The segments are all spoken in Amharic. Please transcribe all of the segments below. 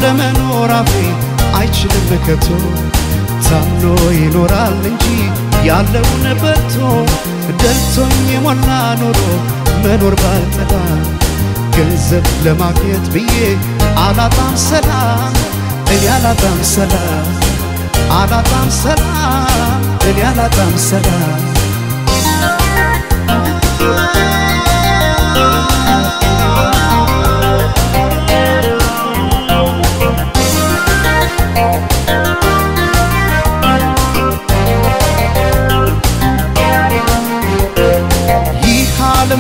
ለመኖር አፌ አይችልም ከቶ ታምኖ ይኖራል እንጂ ያለውን በልቶ ደልቶኝ የሞላ ኖሮ መኖር ባልጠላ ገንዘብ ለማግኘት ብዬ አላጣም ሰላም እኔ አላጣም ሰላም አላጣም ሰላም እኔ አላጣም ሰላም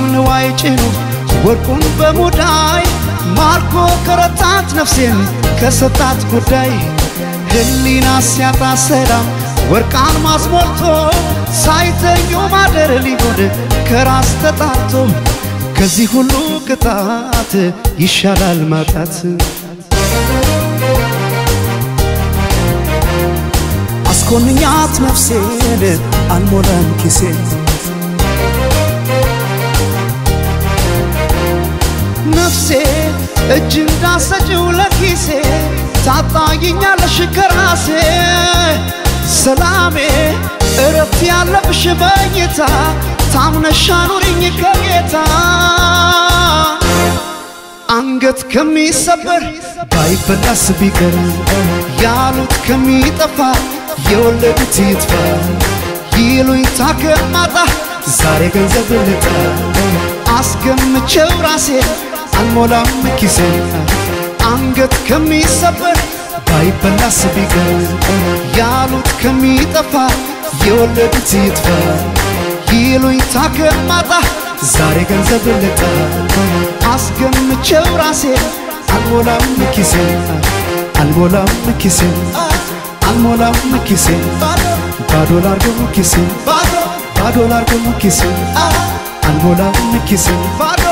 ንዋይ ጭኑ ወርቁን በሙዳይ ማርኮ ከረታት ነፍሴን ከሰጣት ጉዳይ ህሊና ሲያጣ ሰላም ወርቃን ማስሞልቶ ሳይተኙ ማደር ሊሆን ከራስ ተጣቶ ከዚህ ሁሉ ቅጣት ይሻላል ማጣት አስኮንኛት ነፍሴን አልሞላም ኪሴን ነፍሴ እጅ እንዳሰጭው ለኪሴ ታጣይኛለሽ ከራሴ ሰላሜ እረፍት ያለብሽ በኝታ ታምነሽ ኑሪኝ ከጌታ አንገት ከሚሰበር ባይበላስ ቢቀር ያሉት ከሚጠፋ የወለዱት ይጥፋ ይሉኝታ ከማጣ ዛሬ ገንዘብ ልጣ አስገምቼው ራሴ አልሞላም ኪሴን አንገት ከሚሰበር ባይበላስ ቢቀር ያሉት ከሚጠፋ የወለዱት ይጥፋ ይሉኝታ ከማጣ ዛሬ ገንዘብ ልጣ አስገምቼው ራሴ አልሞላም ኪሴን አልሞላም ኪሴን አልሞላም ኪሴን ባዶ ላርገው ኪሴን ባዶ ላርገው ኪሴን አልሞላም ኪሴን ባዶ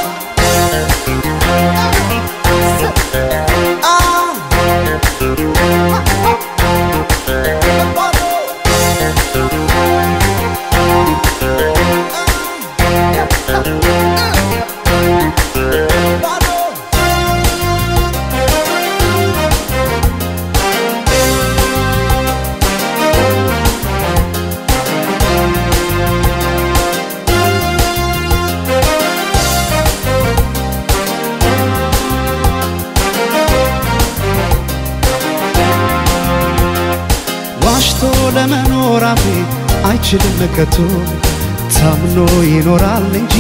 ለመኖር አፌ አይችልም ከቶ ታምኖ ይኖራል እንጂ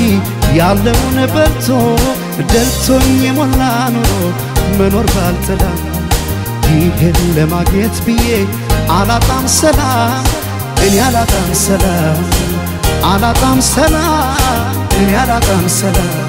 ያለውን በልቶ ደልቶኝ የሞላ ኖሮ መኖር ባልጠላ ይህን ለማግኘት ብዬ አላጣም ሰላም እኔ አላጣም ሰላም አላጣም ሰላም እኔ አላጣም ሰላም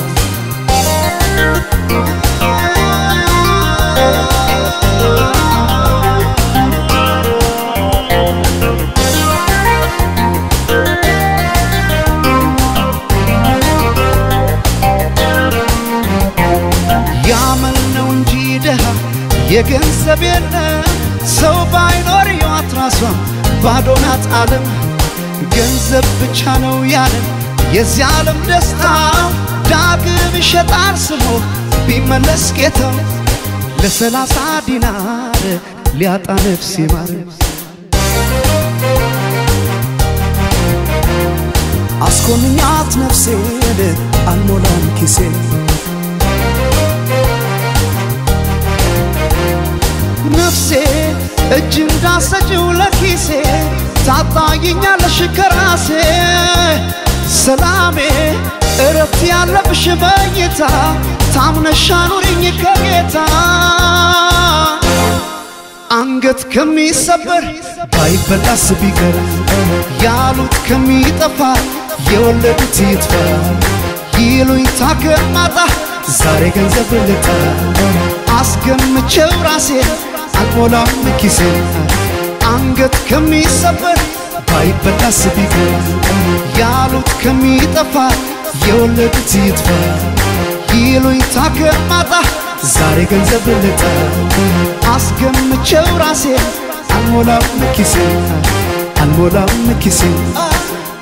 የገንዘብ የለም ሰው ባይኖር ያት ራሷ ባዶ ናት ዓለም ገንዘብ ብቻ ነው ያለን የዚህ ዓለም ደስታ ዳግም ይሸጣል ስሞ ቢመለስ ጌታው ለ30 ዲናር ሊያጣ ነፍስ ይማር አስኮንኛት ነፍሴን አልሞላም ኪሴን ነፍሴ እጅ እንዳሰጭው ለኪሴ ታጣይኛለሽ ከራሴ ሰላሜ እረፍት ያለብሽ በኝታ ታምነሽ ኑሪኝ ከጌታ አንገት ከሚሰበር ባይበላስ ቢቀር ያሉት ከሚጠፋ የወለዱት ይጥፋ ይሉኝታ ከማጣ ዛሬ ገንዘብ ልጣ አስገምቼው ራሴ አልሞላም ኪሴን አንገት ከሚሰበር ባይበላስ ቢቀር ያሉት ከሚጠፋ የወለዱት ይጥፋ ይሉኝታ ከማጣ ዛሬ ገንዘብ ልጣ አስገምቼው ራሴ አልሞላም ኪሴን አልሞላም ኪሴን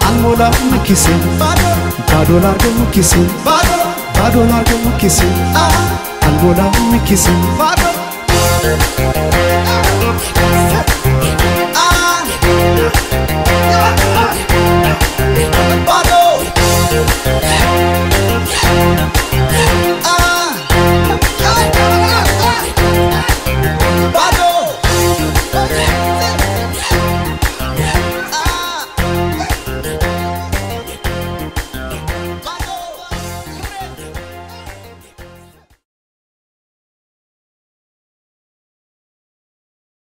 አልሞላም ኪሴን ባዶ ላርገው ኪሴን ባዶ ላርገው ኪሴን አልሞላም ኪሴን